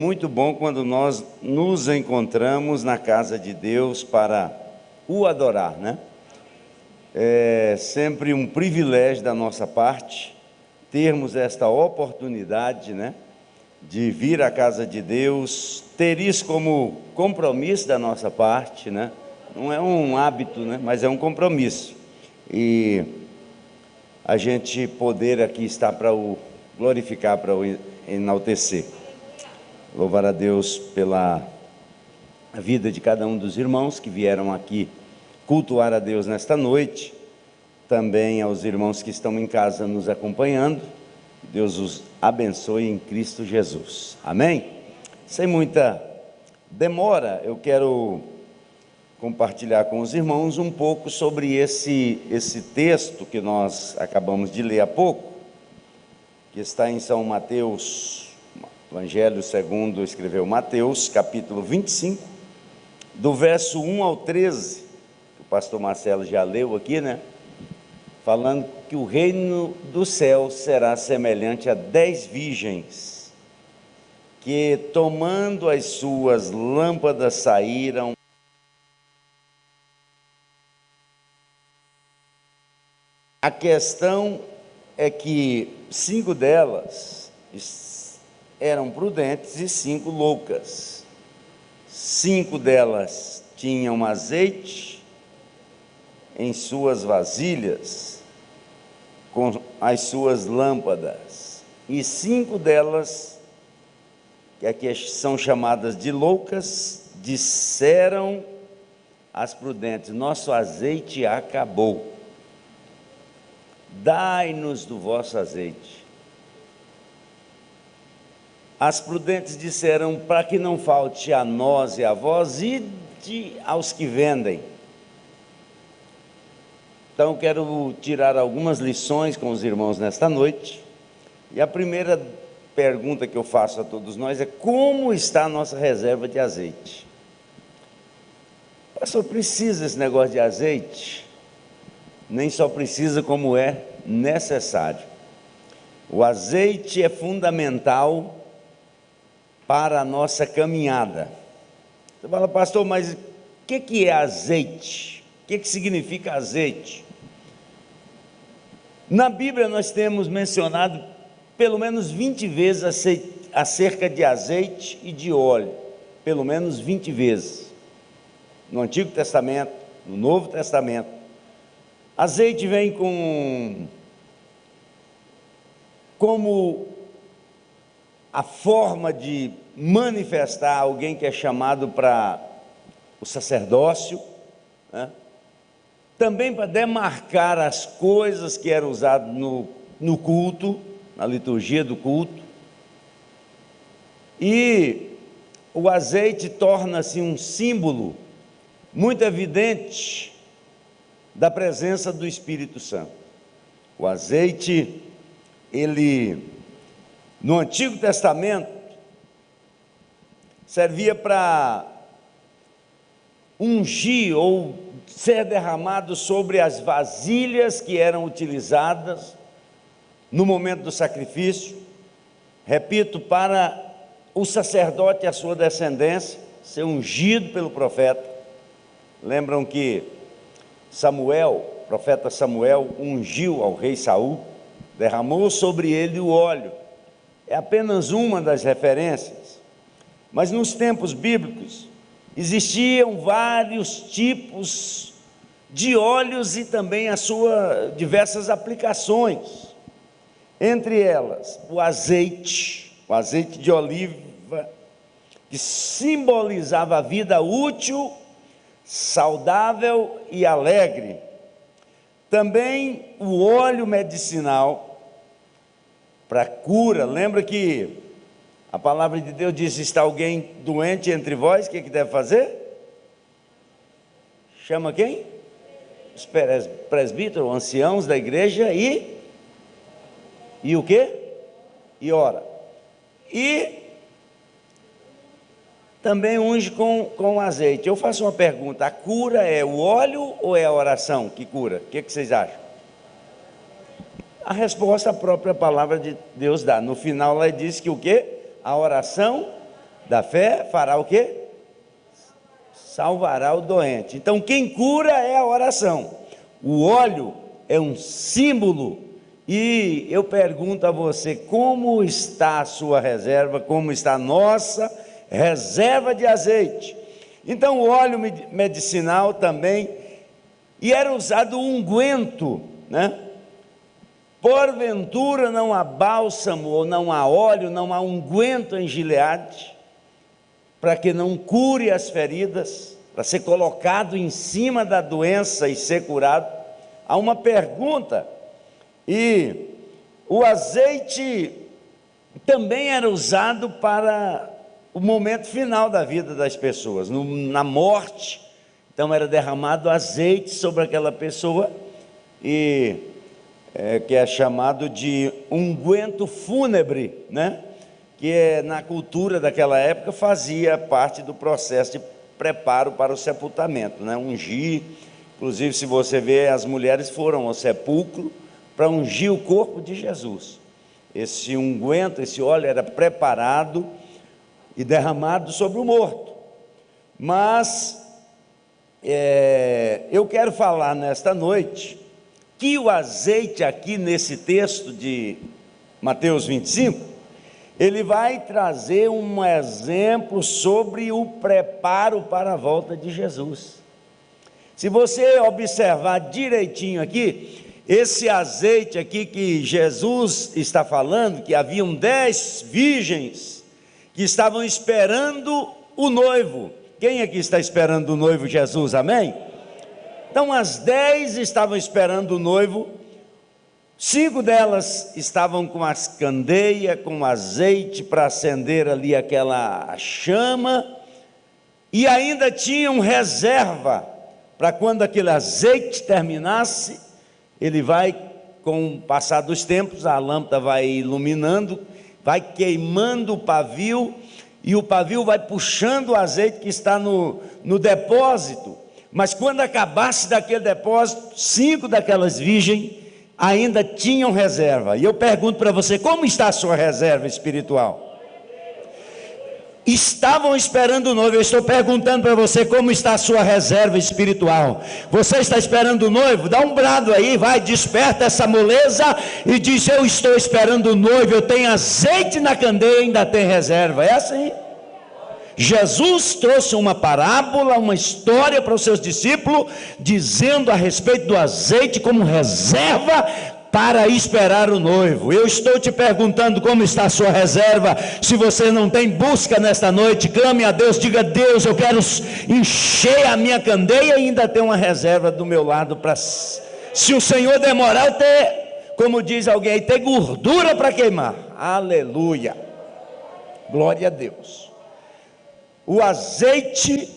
Muito bom quando nós nos encontramos na casa de Deus para o adorar, né? É sempre um privilégio da nossa parte termos esta oportunidade, né, de vir à casa de Deus, ter isso como compromisso da nossa parte, né? Não é um hábito, né, mas é um compromisso. E a gente poder aqui estar para o glorificar, para o enaltecer. Louvar a Deus pela vida de cada um dos irmãos que vieram aqui cultuar a Deus nesta noite, também aos irmãos que estão em casa nos acompanhando. Deus os abençoe em Cristo Jesus. Amém? Sem muita demora, eu quero compartilhar com os irmãos um pouco sobre esse texto que nós acabamos de ler há pouco, que está em São Mateus, Evangelho segundo escreveu Mateus, capítulo 25, do verso 1 ao 13, que o pastor Marcelo já leu aqui, né? Falando que o reino do céu será semelhante a 10 virgens, que tomando as suas lâmpadas saíram. A questão é que 5 delas eram prudentes e 5 loucas. 5 delas tinham azeite em suas vasilhas com as suas lâmpadas, e 5 delas, que aqui são chamadas de loucas, disseram às prudentes: nosso azeite acabou, dai-nos do vosso azeite. As prudentes disseram: para que não falte a nós e a vós, ide aos que vendem. Então, quero tirar algumas lições com os irmãos nesta noite. E a primeira pergunta que eu faço a todos nós é: como está a nossa reserva de azeite? Pastor, precisa esse negócio de azeite? Nem só precisa, como é necessário. O azeite é fundamental para a nossa caminhada. Você fala: pastor, mas o que é azeite? O que significa azeite? Na Bíblia nós temos mencionado pelo menos 20 vezes acerca de azeite e de óleo, pelo menos 20 vezes, no Antigo Testamento, no Novo Testamento. Azeite vem como a forma de manifestar alguém que é chamado para o sacerdócio, né? Também para demarcar as coisas que eram usadas no culto, na liturgia do culto. E o azeite torna-se um símbolo muito evidente da presença do Espírito Santo. O azeite, ele, no Antigo Testamento, servia para ungir ou ser derramado sobre as vasilhas que eram utilizadas no momento do sacrifício. Repito, para o sacerdote e a sua descendência ser ungido pelo profeta. Lembram que Samuel, o profeta Samuel, ungiu ao rei Saul, derramou sobre ele o óleo. É apenas uma das referências. Mas nos tempos bíblicos existiam vários tipos de óleos e também as suas diversas aplicações. Entre elas, o azeite de oliva, que simbolizava a vida útil, saudável e alegre. Também o óleo medicinal para cura. Lembra que a palavra de Deus diz: está alguém doente entre vós, o que deve fazer? Chama quem? Os presbíteros, anciãos da igreja e o quê? E ora. E também unge com azeite. Eu faço uma pergunta: a cura é o óleo ou é a oração que cura? O que vocês acham? A resposta a própria palavra de Deus dá. No final ela diz que o quê? A oração da fé fará o quê? Salvará o doente. Então quem cura é a oração. O óleo é um símbolo. E eu pergunto a você, como está a sua reserva? Como está a nossa reserva de azeite? Então o óleo medicinal também, e era usado unguento, né? Porventura não há bálsamo, ou não há óleo, não há unguento em Gileade, para que não cure as feridas, para ser colocado em cima da doença e ser curado? Há uma pergunta. E o azeite também era usado para o momento final da vida das pessoas, na morte. Então era derramado azeite sobre aquela pessoa, e que é chamado de unguento fúnebre, né? Que na cultura daquela época fazia parte do processo de preparo para o sepultamento, né? Ungir, inclusive se você vê, as mulheres foram ao sepulcro para ungir o corpo de Jesus. Esse unguento, esse óleo era preparado e derramado sobre o morto. Mas eu quero falar nesta noite que o azeite aqui nesse texto de Mateus 25, ele vai trazer um exemplo sobre o preparo para a volta de Jesus. Se você observar direitinho aqui, esse azeite aqui que Jesus está falando, que haviam 10 virgens que estavam esperando o noivo. Quem aqui está esperando o noivo Jesus? Amém? Então as 10 estavam esperando o noivo. 5 delas estavam com as candeias, com azeite para acender ali aquela chama, e ainda tinham reserva para quando aquele azeite terminasse. Ele vai, com o passar dos tempos, a lâmpada vai iluminando, vai queimando o pavio, e o pavio vai puxando o azeite que está no depósito. Mas quando acabasse daquele depósito, 5 daquelas virgens ainda tinham reserva. E eu pergunto para você, como está a sua reserva espiritual? Estavam esperando o noivo. Eu estou perguntando para você, como está a sua reserva espiritual? Você está esperando o noivo? Dá um brado aí, vai, desperta essa moleza e diz: eu estou esperando o noivo, eu tenho azeite na candeia, ainda tem reserva. É assim. Jesus trouxe uma parábola, uma história para os seus discípulos, dizendo a respeito do azeite como reserva para esperar o noivo. Eu estou te perguntando, como está a sua reserva? Se você não tem, busca nesta noite, clame a Deus, diga: Deus, eu quero encher a minha candeia e ainda ter uma reserva do meu lado, para, se o Senhor demorar, eu ter, como diz alguém aí, ter gordura para queimar. Aleluia, glória a Deus. O azeite,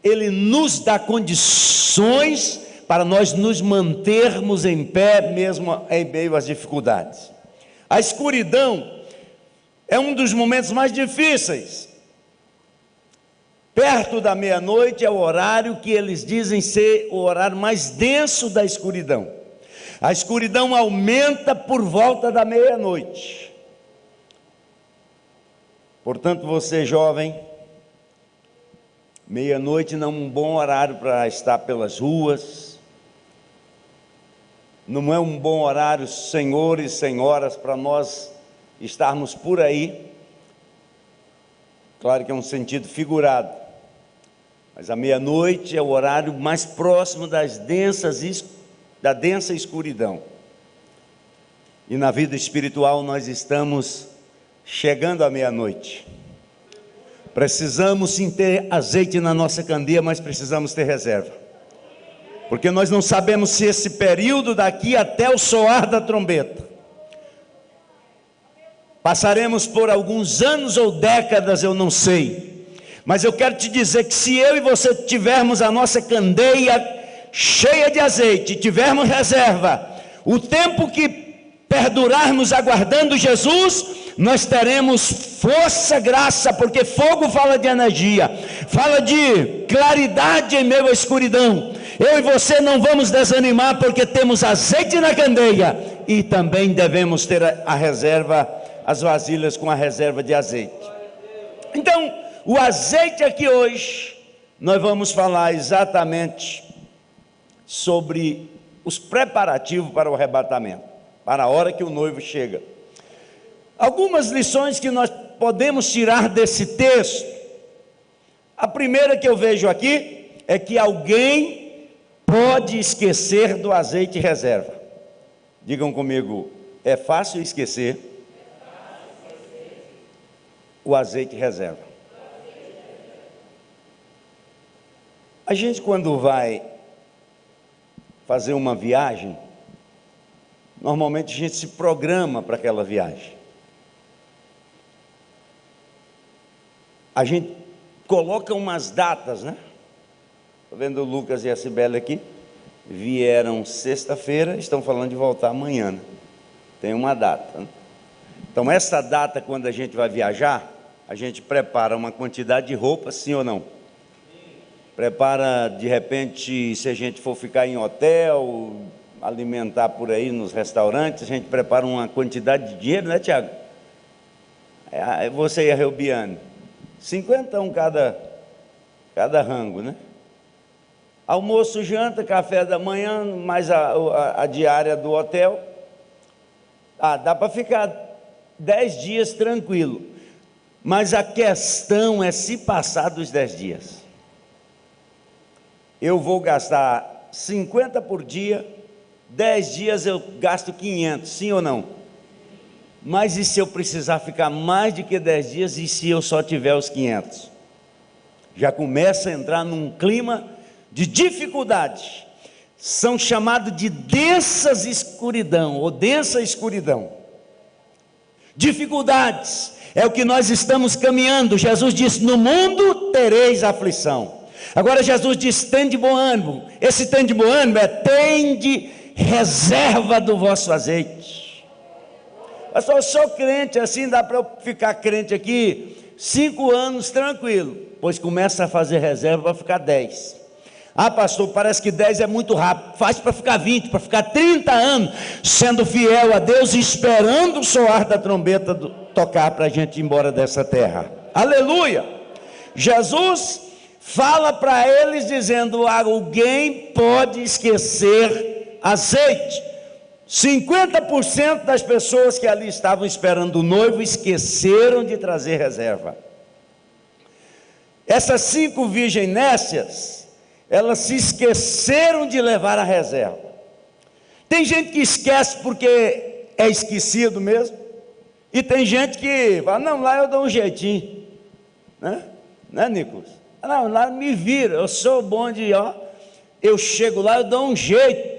ele nos dá condições para nós nos mantermos em pé, mesmo em meio às dificuldades. A escuridão é um dos momentos mais difíceis. Perto da meia-noite é o horário que eles dizem ser o horário mais denso da escuridão. A escuridão aumenta por volta da meia-noite. Portanto, você jovem, meia-noite não é um bom horário para estar pelas ruas, não é um bom horário, senhores e senhoras, para nós estarmos por aí. Claro que é um sentido figurado, mas a meia-noite é o horário mais próximo da densa escuridão. E na vida espiritual nós estamos chegando à meia-noite. Precisamos sim ter azeite na nossa candeia, mas precisamos ter reserva, porque nós não sabemos se esse período daqui até o soar da trombeta, passaremos por alguns anos ou décadas, eu não sei, mas eu quero te dizer que se eu e você tivermos a nossa candeia cheia de azeite, tivermos reserva, o tempo que perdurarmos aguardando Jesus, nós teremos força, graça, porque fogo fala de energia, fala de claridade em meio à escuridão. Eu e você não vamos desanimar, porque temos azeite na candeia, e também devemos ter a reserva, as vasilhas com a reserva de azeite. Então, o azeite aqui hoje, nós vamos falar exatamente sobre os preparativos para o arrebatamento, para a hora que o noivo chega. Algumas lições que nós podemos tirar desse texto. A primeira que eu vejo aqui é que alguém pode esquecer do azeite reserva. Digam comigo, é fácil esquecer o azeite reserva. A gente, quando vai fazer uma viagem, normalmente a gente se programa para aquela viagem. A gente coloca umas datas, né? Estou vendo o Lucas e a Cibele aqui. Vieram sexta-feira, estão falando de voltar amanhã, né? Tem uma data, né? Então essa data, quando a gente vai viajar, a gente prepara uma quantidade de roupas, sim ou não? Prepara, de repente, se a gente for ficar em hotel, alimentar por aí nos restaurantes, a gente prepara uma quantidade de dinheiro, né, Tiago? Você e a Reubiane, 50 cada rango, né? Almoço, janta, café da manhã, mais a diária do hotel. Dá para ficar 10 dias tranquilo. Mas a questão é se passar dos 10 dias. Eu vou gastar 50 por dia, 10 dias eu gasto 500, sim ou não? Mas e se eu precisar ficar mais de que 10 dias e se eu só tiver os 500? Já começa a entrar num clima de dificuldade. São chamados de densas escuridão, ou densa escuridão. Dificuldades, é o que nós estamos caminhando. Jesus disse, no mundo tereis aflição. Agora Jesus diz, tende bom ânimo. Esse tende bom ânimo é tende reserva do vosso azeite. Pastor, eu sou crente, assim dá para eu ficar crente aqui 5 anos tranquilo. Pois começa a fazer reserva para ficar 10. Pastor, parece que 10 é muito rápido. Faz para ficar 20, para ficar 30 anos, sendo fiel a Deus e esperando o soar da trombeta tocar para a gente ir embora dessa terra. Aleluia! Jesus fala para eles dizendo, alguém pode esquecer azeite. 50% das pessoas que ali estavam esperando o noivo esqueceram de trazer reserva. Essas 5 virgens nécias, elas se esqueceram de levar a reserva. Tem gente que esquece porque é esquecido mesmo, e tem gente que fala, não, lá eu dou um jeitinho, né, Nicolas? Não, lá me vira, eu sou bom eu chego lá, eu dou um jeito.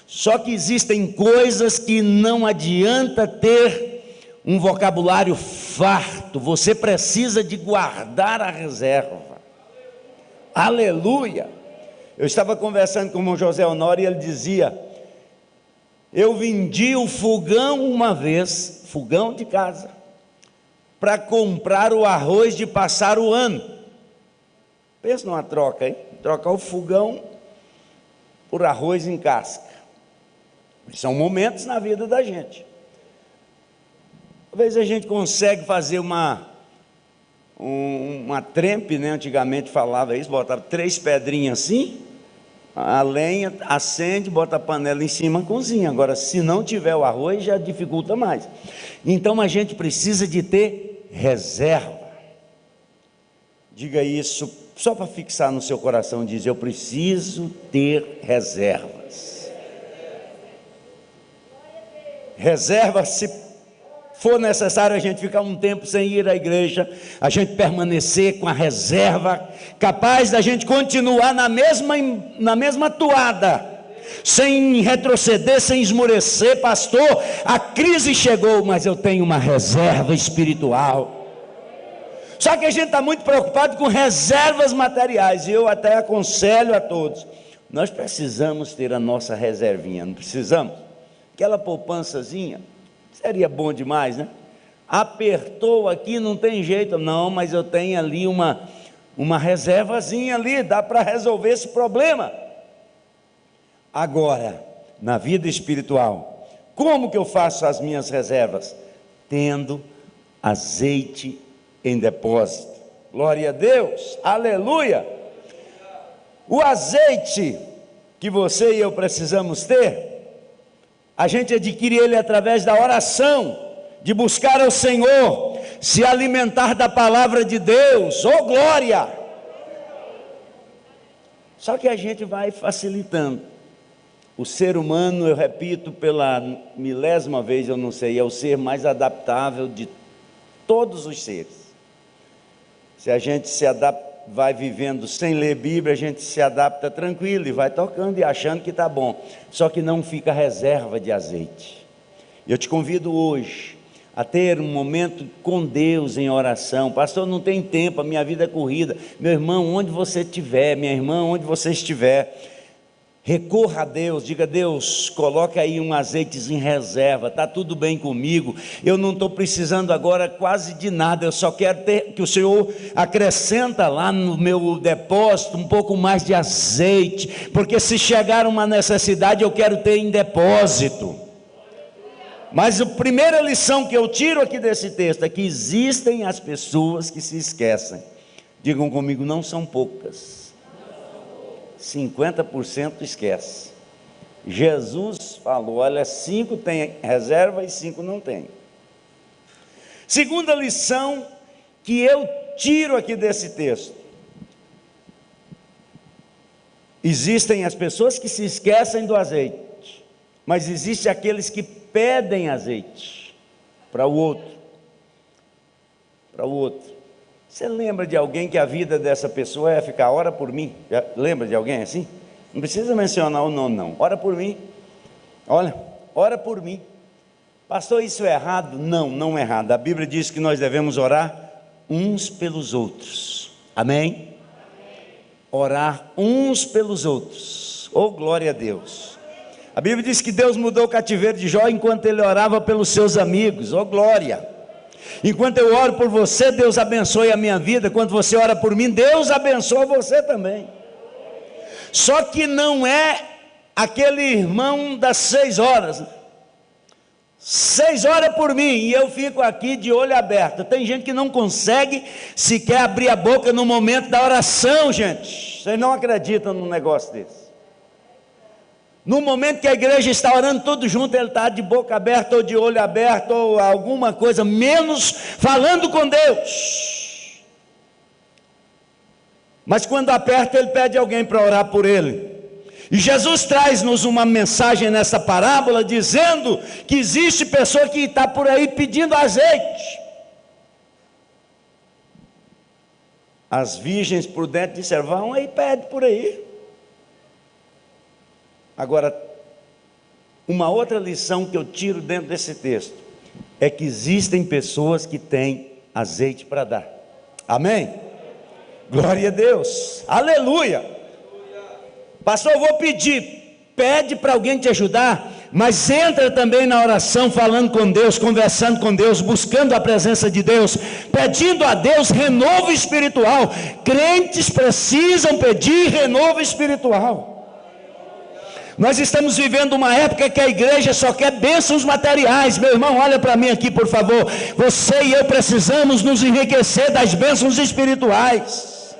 Só que existem coisas que não adianta ter um vocabulário farto, você precisa de guardar a reserva. Aleluia! Eu estava conversando com o irmão José Honório e ele dizia, eu vendi o fogão uma vez, fogão de casa, para comprar o arroz de passar o ano. Pensa numa troca, hein? Trocar o fogão por arroz em casca. São momentos na vida da gente. Talvez a gente consegue fazer uma trempe, né? Antigamente falava isso, botava 3 pedrinhas assim, a lenha, acende, bota a panela em cima, cozinha. Agora, se não tiver o arroz, já dificulta mais. Então a gente precisa de ter reserva. Diga isso, só para fixar no seu coração, diz, eu preciso ter reservas. Reserva, se for necessário a gente ficar um tempo sem ir à igreja, a gente permanecer com a reserva, capaz da gente continuar na mesma toada, sem retroceder, sem esmorecer. Pastor, a crise chegou, mas eu tenho uma reserva espiritual. Só que a gente está muito preocupado com reservas materiais, e eu até aconselho a todos, nós precisamos ter a nossa reservinha, não precisamos? Aquela poupançazinha, seria bom demais, né? Apertou aqui, não tem jeito, não, mas eu tenho ali uma reservazinha ali, dá para resolver esse problema. Agora, na vida espiritual, como que eu faço as minhas reservas? Tendo azeite em depósito. Glória a Deus, aleluia. O azeite que você e eu precisamos ter, a gente adquire ele através da oração, de buscar ao Senhor, se alimentar da palavra de Deus, oh glória! Só que a gente vai facilitando. O ser humano, eu repito pela milésima vez, eu não sei, é o ser mais adaptável de todos os seres. Se a gente vai vivendo sem ler Bíblia, a gente se adapta tranquilo e vai tocando e achando que está bom. Só que não fica reserva de azeite. Eu te convido hoje a ter um momento com Deus em oração. Pastor, não tem tempo, a minha vida é corrida. Meu irmão, onde você estiver, minha irmã, onde você estiver, recorra a Deus, diga: Deus, coloca aí um azeite em reserva, está tudo bem comigo, eu não estou precisando agora quase de nada, eu só quero ter, que o Senhor acrescenta lá no meu depósito um pouco mais de azeite, porque se chegar uma necessidade eu quero ter em depósito. Mas a primeira lição que eu tiro aqui desse texto é que existem as pessoas que se esquecem. Digam comigo, não são poucas. 50% esquece. Jesus falou, olha, 5 tem reserva e 5 não tem. Segunda lição que eu tiro aqui desse texto: existem as pessoas que se esquecem do azeite, mas existem aqueles que pedem azeite para o outro. Para o outro. Você lembra de alguém que a vida dessa pessoa é ficar, ora por mim? Já lembra de alguém assim? Não precisa mencionar o nome não, ora por mim. Olha, ora por mim. Pastor, isso é errado? Não, não é errado. A Bíblia diz que nós devemos orar uns pelos outros. Amém? Orar uns pelos outros. Oh, glória a Deus. A Bíblia diz que Deus mudou o cativeiro de Jó enquanto ele orava pelos seus amigos. Oh, glória. Enquanto eu oro por você, Deus abençoe a minha vida. Quando você ora por mim, Deus abençoa você também. Só que não é aquele irmão das 6 horas. 6 horas por mim e eu fico aqui de olho aberto. Tem gente que não consegue sequer abrir a boca no momento da oração, gente. Vocês não acreditam num negócio desse. No momento que a igreja está orando todo junto, ele está de boca aberta ou de olho aberto ou alguma coisa, menos falando com Deus. Mas quando aperta, ele pede alguém para orar por ele. E Jesus traz-nos uma mensagem nessa parábola, dizendo que existe pessoa que está por aí pedindo azeite. As virgens prudentes disseram, vão aí, pede por aí. Agora, uma outra lição que eu tiro dentro desse texto, é que existem pessoas que têm azeite para dar. Amém? Glória a Deus, aleluia. Pastor, eu vou pedir, pede para alguém te ajudar, mas entra também na oração, falando com Deus, conversando com Deus, buscando a presença de Deus, pedindo a Deus renovo espiritual. Crentes precisam pedir renovo espiritual. Nós estamos vivendo uma época que a igreja só quer bênçãos materiais. Meu irmão, olha para mim aqui, por favor. Você e eu precisamos nos enriquecer das bênçãos espirituais,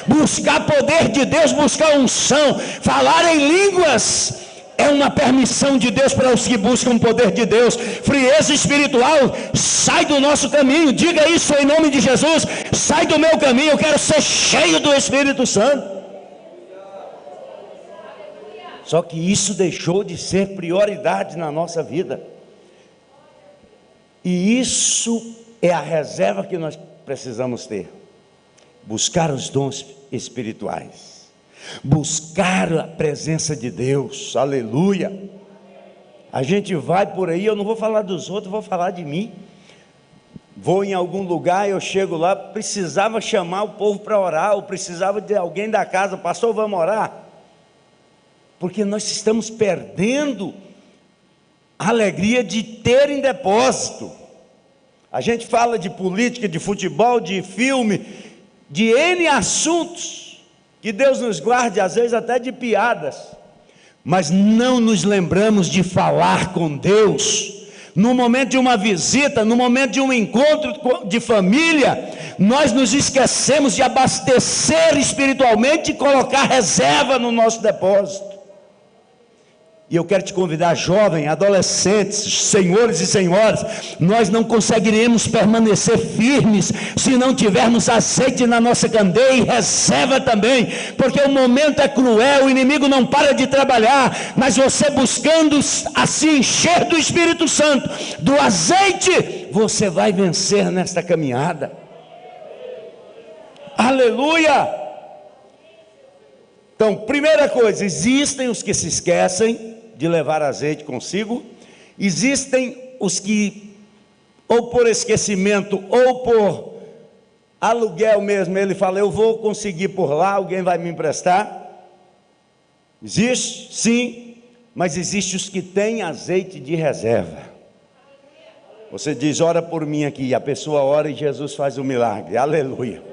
buscar poder de Deus, buscar unção. Falar em línguas é uma permissão de Deus para os que buscam o poder de Deus. Frieza espiritual, sai do nosso caminho. Diga isso em nome de Jesus. Sai do meu caminho, eu quero ser cheio do Espírito Santo. Só que isso deixou de ser prioridade na nossa vida. E isso é a reserva que nós precisamos ter. Buscar os dons espirituais. Buscar a presença de Deus. Aleluia. A gente vai por aí, eu não vou falar dos outros, vou falar de mim. Vou em algum lugar, eu chego lá, precisava chamar o povo para orar, ou precisava de alguém da casa, pastor, vamos orar? Porque nós estamos perdendo a alegria de ter em depósito. A gente fala de política, de futebol, de filme, de N assuntos, que Deus nos guarde, às vezes até de piadas, mas não nos lembramos de falar com Deus, no momento de uma visita, no momento de um encontro de família, nós nos esquecemos de abastecer espiritualmente e colocar reserva no nosso depósito. E eu quero te convidar, jovem, adolescentes, senhores e senhoras, nós não conseguiremos permanecer firmes se não tivermos azeite na nossa candeia e reserva também, porque o momento é cruel, o inimigo não para de trabalhar, mas você buscando assim encher do Espírito Santo, do azeite, você vai vencer nesta caminhada. Aleluia! Então, primeira coisa, existem os que se esquecem de levar azeite consigo, existem os que, ou por esquecimento, ou por aluguel mesmo, ele fala, eu vou conseguir por lá, alguém vai me emprestar. Existe? Sim, mas existe os que têm azeite de reserva. Você diz, ora por mim aqui, a pessoa ora e Jesus faz o milagre, aleluia.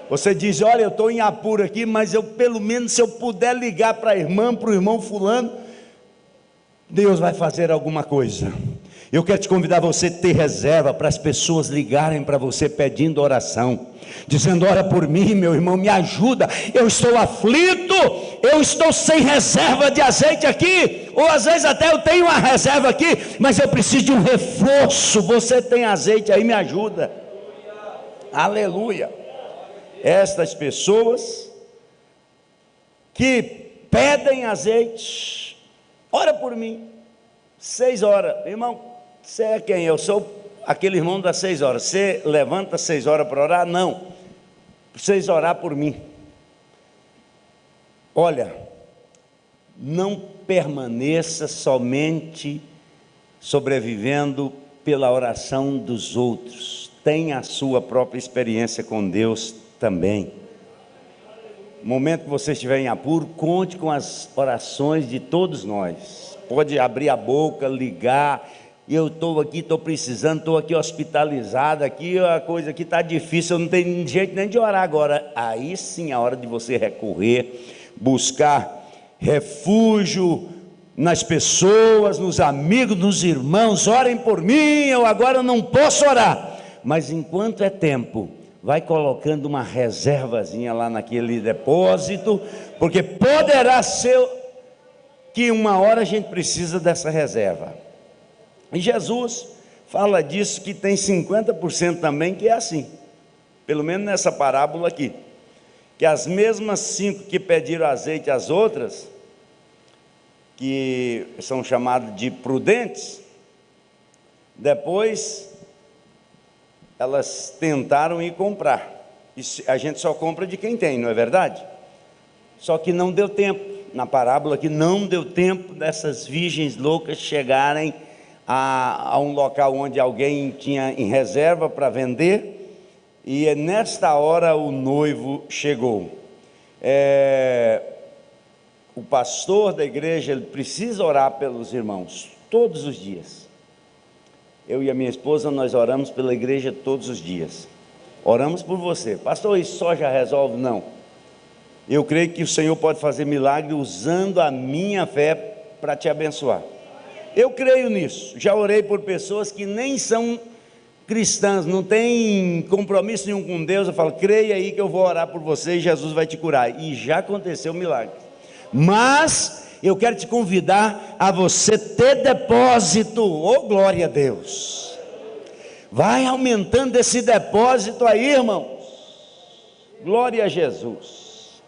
Você diz, olha, eu estou em apuro aqui, mas eu pelo menos se eu puder ligar para a irmã, para o irmão fulano, Deus vai fazer alguma coisa. Eu quero te convidar você a ter reserva para as pessoas ligarem para você pedindo oração, dizendo, ora por mim meu irmão, me ajuda, eu estou aflito, eu estou sem reserva de azeite aqui, ou às vezes até eu tenho uma reserva aqui, mas eu preciso de um reforço, você tem azeite aí, me ajuda. Aleluia. Estas pessoas que pedem azeite, ora por mim, 6 horas, irmão, você é quem? Eu sou aquele irmão das 6 horas, você levanta 6 horas para orar? Não, precisa orar por mim. Olha, não permaneça somente sobrevivendo pela oração dos outros, tenha a sua própria experiência com Deus também. No momento que você estiver em apuro, conte com as orações de todos nós. Pode abrir a boca, ligar. Eu estou aqui, estou precisando, estou aqui hospitalizado, aqui a coisa aqui está difícil, eu não tenho jeito nem de orar agora. Aí sim é a hora de você recorrer, buscar refúgio nas pessoas, nos amigos, nos irmãos. Orem por mim, eu agora não posso orar. Mas enquanto é tempo, vai colocando uma reservazinha lá naquele depósito, porque poderá ser que uma hora a gente precisa dessa reserva. E Jesus fala disso, que tem 50% também que é assim, pelo menos nessa parábola aqui, que as mesmas 5 que pediram azeite às outras, que são chamadas de prudentes, depois elas tentaram ir comprar. A gente só compra de quem tem, não é verdade? Só que não deu tempo, na parábola que não deu tempo dessas virgens loucas chegarem a um local onde alguém tinha em reserva para vender, e nesta hora o noivo chegou. O pastor da igreja, ele precisa orar pelos irmãos todos os dias. Eu e a minha esposa, nós oramos pela igreja todos os dias. Oramos por você. Pastor, isso só já resolve? Não. Eu creio que o Senhor pode fazer milagre usando a minha fé para te abençoar. Eu creio nisso. Já orei por pessoas que nem são cristãs, não têm compromisso nenhum com Deus. Eu falo, creia aí que eu vou orar por você e Jesus vai te curar. E já aconteceu o milagre. Mas eu quero te convidar a você ter depósito. Oh, glória a Deus. Vai aumentando esse depósito aí, irmãos. Glória a Jesus.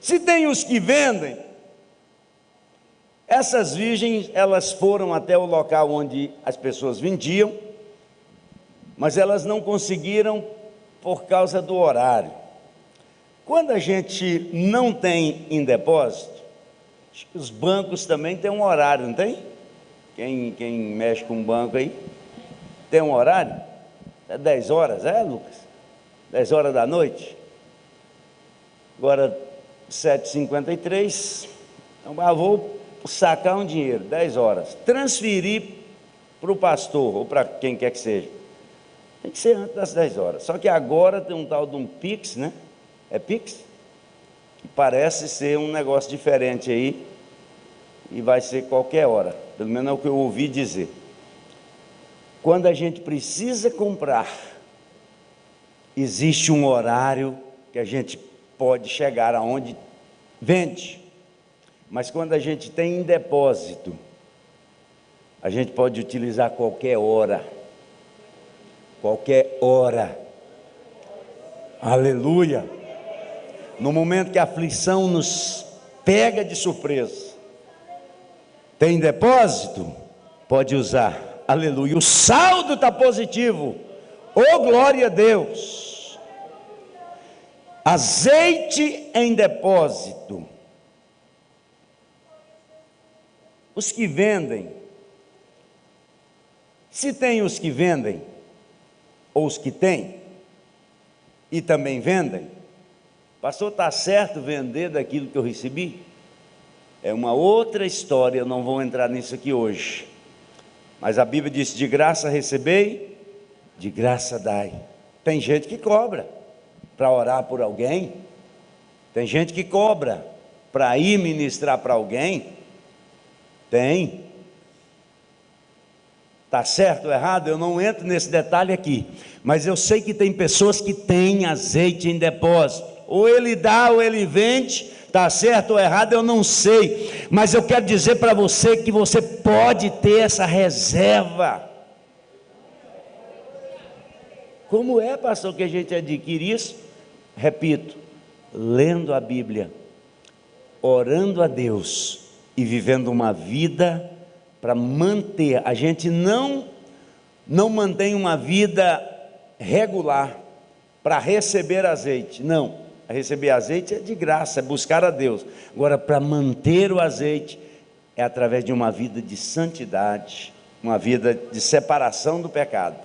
Se tem os que vendem, essas virgens, elas foram até o local onde as pessoas vendiam, mas elas não conseguiram por causa do horário. Quando a gente não tem em depósito, acho que os bancos também têm um horário, não tem? Quem mexe com banco aí, tem um horário? É 10 horas, Lucas? 10 horas da noite? Agora, 7h53, então, vou sacar um dinheiro, 10 horas, transferir para o pastor, ou para quem quer que seja. Tem que ser antes das 10 horas. Só que agora tem um tal de um Pix, né? É Pix? Que parece ser um negócio diferente aí, e vai ser qualquer hora, pelo menos é o que eu ouvi dizer. quando a gente precisa comprar, existe um horário que a gente pode chegar aonde vende, mas quando a gente tem em depósito, a gente pode utilizar qualquer hora, aleluia. No momento que a aflição nos pega de surpresa, tem depósito, pode usar, aleluia. O saldo está positivo, oh glória a Deus. Azeite em depósito. Os que vendem, se tem os que vendem, ou os que têm, e também vendem, pastor, está certo vender daquilo que eu recebi? É uma outra história, eu não vou entrar nisso aqui hoje. Mas a Bíblia diz: de graça recebei, de graça dai. Tem gente que cobra para orar por alguém, tem gente que cobra para ir ministrar para alguém, tem. Está certo ou errado? Eu não entro nesse detalhe aqui, mas eu sei que tem pessoas que têm azeite em depósito, ou ele dá ou ele vende. Está certo ou errado eu não sei, mas eu quero dizer para você que você pode ter essa reserva. Como é, pastor, que a gente adquire isso? Repito, lendo a Bíblia, orando a Deus e vivendo uma vida para manter. A gente não mantém uma vida regular para receber azeite, não. Receber azeite é de graça, é buscar a Deus. Agora, para manter o azeite, é através de uma vida de santidade, uma vida de separação do pecado,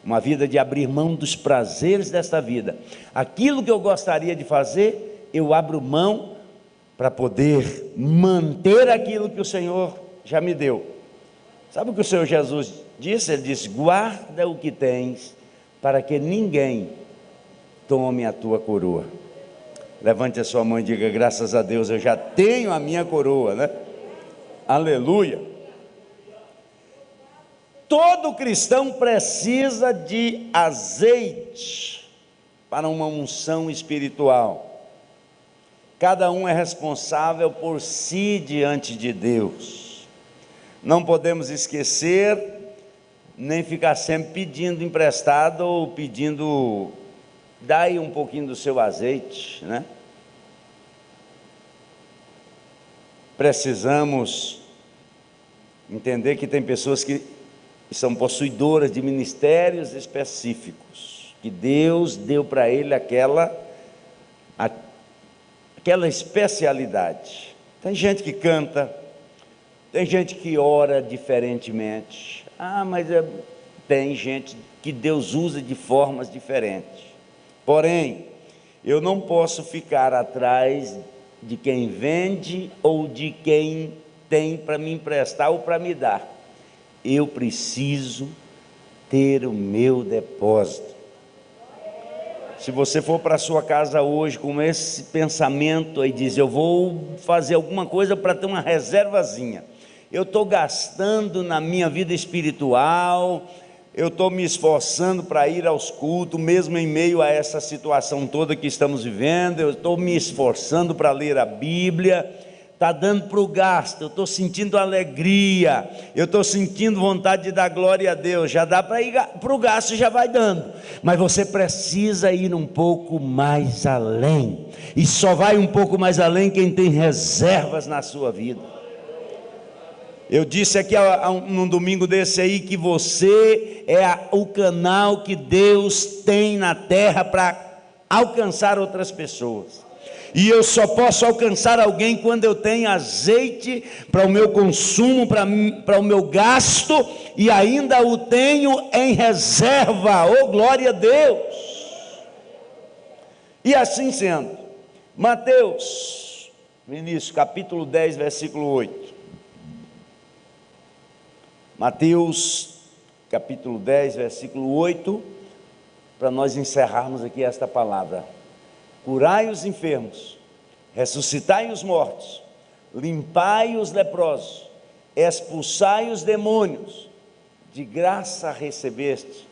uma vida de abrir mão dos prazeres desta vida. Aquilo que eu gostaria de fazer, eu abro mão para poder manter aquilo que o Senhor já me deu. Sabe o que o Senhor Jesus disse? Ele disse: guarda o que tens, para que ninguém tome a tua coroa. Levante a sua mão e diga: graças a Deus eu já tenho a minha coroa, né? Aleluia. Todo cristão precisa de azeite para uma unção espiritual. Cada um é responsável por si diante de Deus. Não podemos esquecer, nem ficar sempre pedindo emprestado ou pedindo: dá aí um pouquinho do seu azeite, né? Precisamos entender que tem pessoas que são possuidoras de ministérios específicos, que Deus deu para ele aquela especialidade. Tem gente que canta, tem gente que ora diferentemente. Mas tem gente que Deus usa de formas diferentes. Porém, eu não posso ficar atrás de quem vende ou de quem tem para me emprestar ou para me dar. Eu preciso ter o meu depósito. Se você for para a sua casa hoje com esse pensamento aí, diz: eu vou fazer alguma coisa para ter uma reservazinha, eu estou gastando na minha vida espiritual, eu estou me esforçando para ir aos cultos, mesmo em meio a essa situação toda que estamos vivendo, eu estou me esforçando para ler a Bíblia, está dando para o gasto, eu estou sentindo alegria, eu estou sentindo vontade de dar glória a Deus, já dá para ir para o gasto, já vai dando, mas você precisa ir um pouco mais além, e só vai um pouco mais além quem tem reservas na sua vida. Eu disse aqui num domingo desse aí que você é o canal que Deus tem na terra para alcançar outras pessoas. E eu só posso alcançar alguém quando eu tenho azeite para o meu consumo, para o meu gasto, e ainda o tenho em reserva. Oh, glória a Deus! E assim sendo, Mateus, Vinícius, capítulo 10, versículo 8. Mateus, capítulo 10, versículo 8, para nós encerrarmos aqui esta palavra: curai os enfermos, ressuscitai os mortos, limpai os leprosos, expulsai os demônios, De graça recebeste,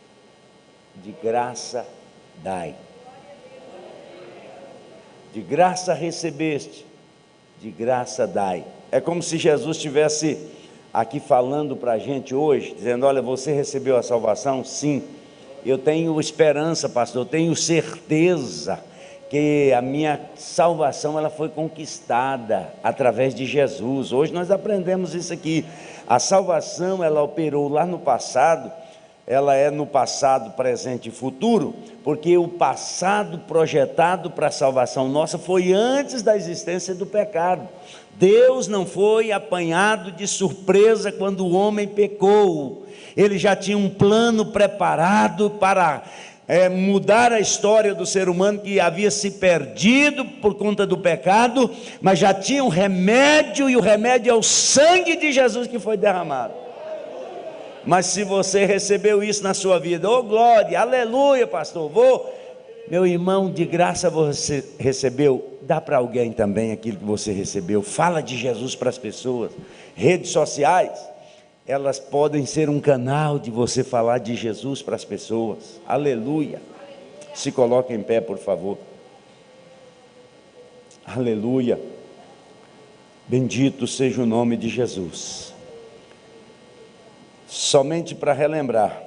de graça dai. De graça recebeste, de graça dai. É como se Jesus estivesse aqui falando para a gente hoje, dizendo: olha, você recebeu a salvação? Sim. Eu tenho esperança, pastor, eu tenho certeza que a minha salvação ela foi conquistada através de Jesus. Hoje nós aprendemos isso aqui. A salvação ela operou lá no passado, ela é no passado, presente e futuro, porque o passado projetado para a salvação nossa foi antes da existência do pecado. Deus não foi apanhado de surpresa quando o homem pecou. Ele já tinha um plano preparado para mudar a história do ser humano que havia se perdido por conta do pecado, mas já tinha um remédio, e o remédio é o sangue de Jesus que foi derramado. Mas se você recebeu isso na sua vida, oh glória, aleluia pastor, meu irmão, de graça você recebeu, dá para alguém também aquilo que você recebeu. Fala de Jesus para as pessoas. Redes sociais, elas podem ser um canal de você falar de Jesus para as pessoas. Aleluia. Se coloque em pé, por favor. Aleluia. Bendito seja o nome de Jesus. Somente para relembrar,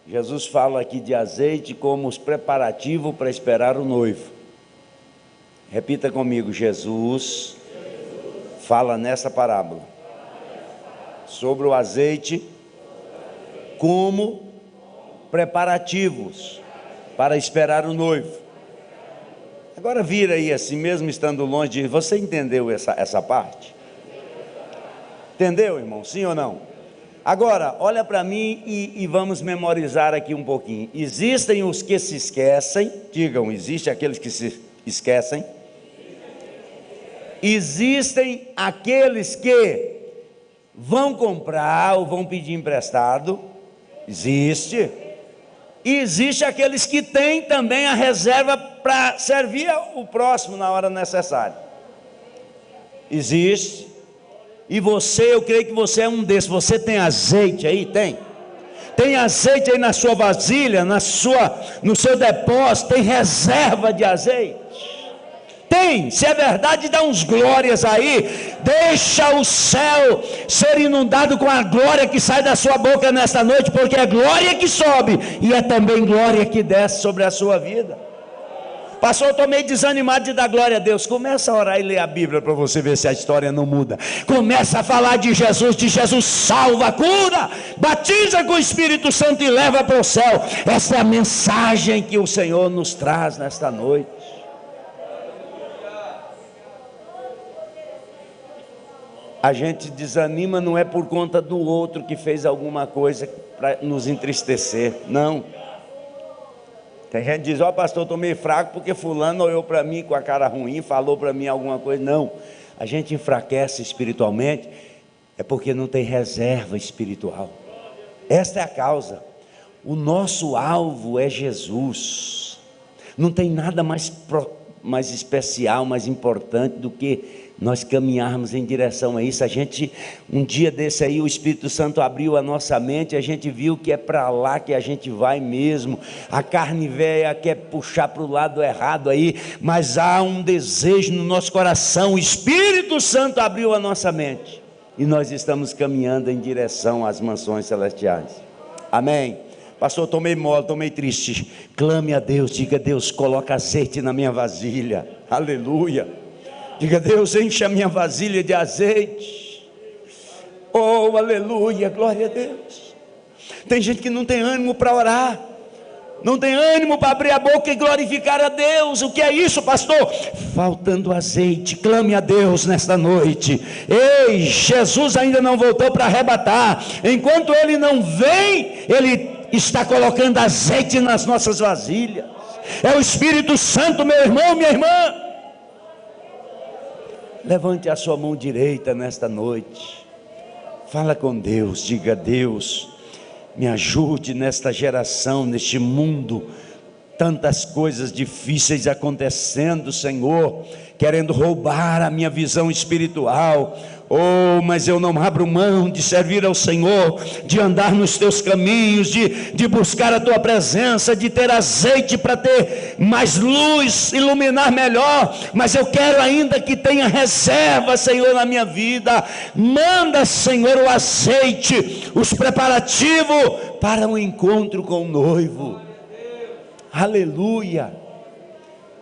Jesus fala aqui de azeite como os preparativos para esperar o noivo. Repita comigo: Jesus fala nessa parábola sobre o azeite como preparativos para esperar o noivo. Agora vira aí assim, mesmo estando longe, você entendeu essa parte? Entendeu, irmão? Sim ou não? Agora, olha para mim e vamos memorizar aqui um pouquinho. Existem os que se esquecem, digam, existem aqueles que se esquecem. Existem aqueles que vão comprar ou vão pedir emprestado. Existe. E existe aqueles que têm também a reserva para servir o próximo na hora necessária. Existe. E você, eu creio que você é um desses. Você tem azeite aí? Tem azeite aí na sua vasilha, no seu depósito, tem reserva de azeite? Tem. Se é verdade, dá uns glórias aí. Deixa o céu ser inundado com a glória que sai da sua boca nesta noite, porque é glória que sobe e é também glória que desce sobre a sua vida. Pastor, eu estou meio desanimado de dar glória a Deus. Começa a orar e ler a Bíblia para você ver se a história não muda. Começa a falar de Jesus salva, cura, batiza com o Espírito Santo e leva para o céu. Essa é a mensagem que o Senhor nos traz nesta noite. A gente desanima não é por conta do outro que fez alguma coisa para nos entristecer, não. Tem gente que diz: ó pastor, eu estou meio fraco porque fulano olhou para mim com a cara ruim, falou para mim alguma coisa. Não, a gente enfraquece espiritualmente é porque não tem reserva espiritual. Esta é a causa. O nosso alvo é Jesus. Não tem nada mais especial, mais importante do que nós caminharmos em direção a isso. Um dia desse aí, o Espírito Santo abriu a nossa mente, a gente viu que é para lá que a gente vai mesmo. A carne velha quer puxar para o lado errado aí, mas há um desejo no nosso coração. O Espírito Santo abriu a nossa mente e nós estamos caminhando em direção às mansões celestiais. Amém. Pastor, estou meio mole, estou meio triste. Clame a Deus, diga: Deus, coloca azeite na minha vasilha. Aleluia. Diga: Deus, enche a minha vasilha de azeite. Oh, aleluia, glória a Deus. Tem gente que não tem ânimo para orar, não tem ânimo para abrir a boca e glorificar a Deus. O que é isso, pastor? Faltando azeite. Clame a Deus nesta noite. Ei, Jesus ainda não voltou para arrebatar. Enquanto Ele não vem, Ele está colocando azeite nas nossas vasilhas. É o Espírito Santo, meu irmão, minha irmã. Levante a sua mão direita nesta noite. Fala com Deus, diga: Deus, me ajude nesta geração, neste mundo, tantas coisas difíceis acontecendo, Senhor, querendo roubar a minha visão espiritual, Oh, mas eu não abro mão de servir ao Senhor, de andar nos teus caminhos, de buscar a tua presença, de ter azeite para ter mais luz, iluminar melhor. Mas eu quero ainda que tenha reserva, Senhor, na minha vida. Manda, Senhor, o azeite, os preparativos para um encontro com o noivo. Aleluia.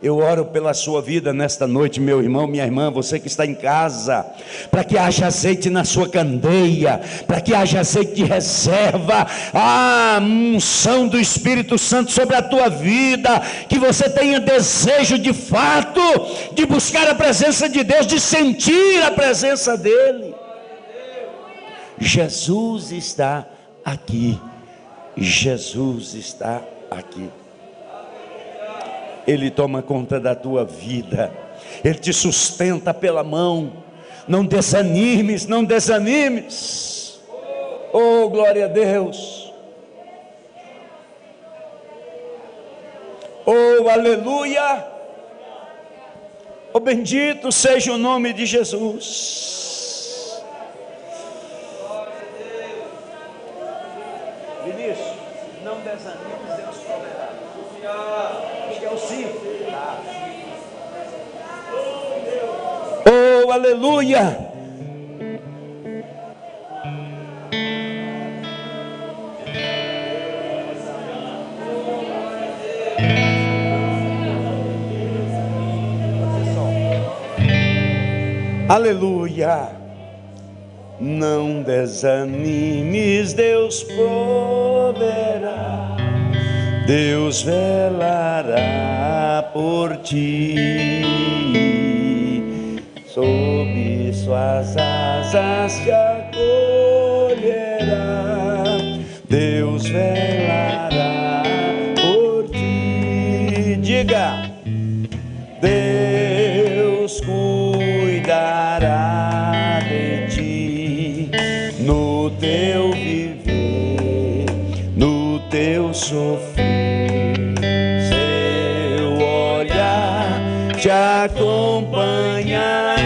Eu oro pela sua vida nesta noite, meu irmão, minha irmã, você que está em casa, para que haja azeite na sua candeia, para que haja azeite de reserva, a unção do Espírito Santo sobre a tua vida, que você tenha desejo de fato, de buscar a presença de Deus, de sentir a presença dEle. Jesus está aqui, Jesus está aqui. Ele toma conta da tua vida, Ele te sustenta pela mão. Não desanimes, não desanimes. Oh, glória a Deus. Oh, aleluia. Oh, bendito seja o nome de Jesus. Vinícius, não desanimes, Deus proverá. Acho que é o 5. Oh, aleluia. Aleluia. Não desanimes, Deus proverá. Deus velará por ti, sob suas asas te acolherá. Deus velará por ti. Diga: Deus cuidará de ti, no teu viver, no teu sofrer. Te acompanhará.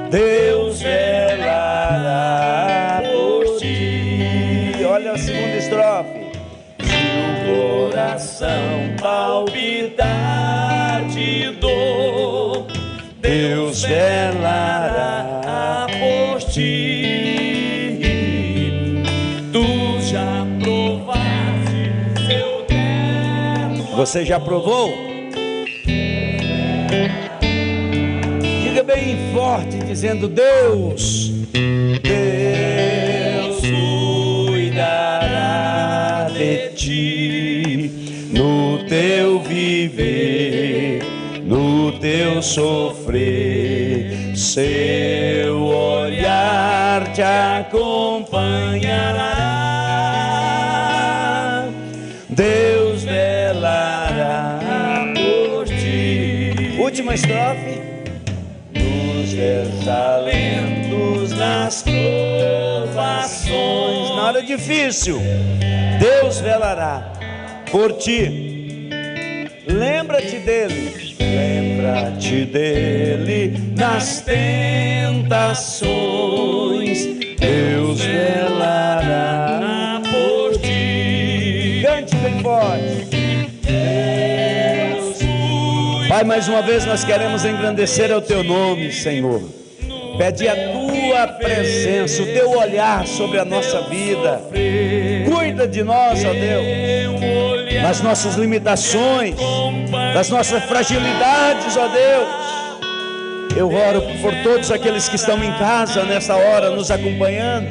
Deus velará por ti. Olha a segunda estrofe. Se o coração palpitar de dor, Deus velará por ti. Tu já provaste seu teto. Você já provou? Diga bem forte, dizendo: Deus, Deus cuidará de ti, no teu viver, no teu sofrer. Seu olhar te acompanhará. Deus velará por ti. Última estrofe. Nos desalentos, nas provações, na hora difícil, Deus velará por ti. Lembra-te dele, lembra-te dele nas tentações. Deus velará por ti. Cante bem forte. Pai, mais uma vez nós queremos engrandecer o teu nome, Senhor. Pede a tua presença, o teu olhar sobre a nossa vida. Cuida de nós, ó Deus, nas nossas limitações, das nossas fragilidades, ó Deus. Eu oro por todos aqueles que estão em casa nessa hora nos acompanhando,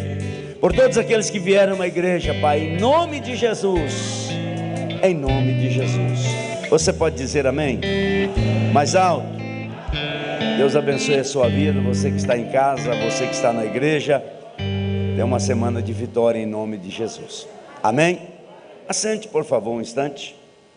por todos aqueles que vieram à igreja, Pai, em nome de Jesus. Em nome de Jesus. Você pode dizer amém? Mais alto. Deus abençoe a sua vida. Você que está em casa, você que está na igreja, tenha uma semana de vitória em nome de Jesus. Amém? Assente, por favor, um instante.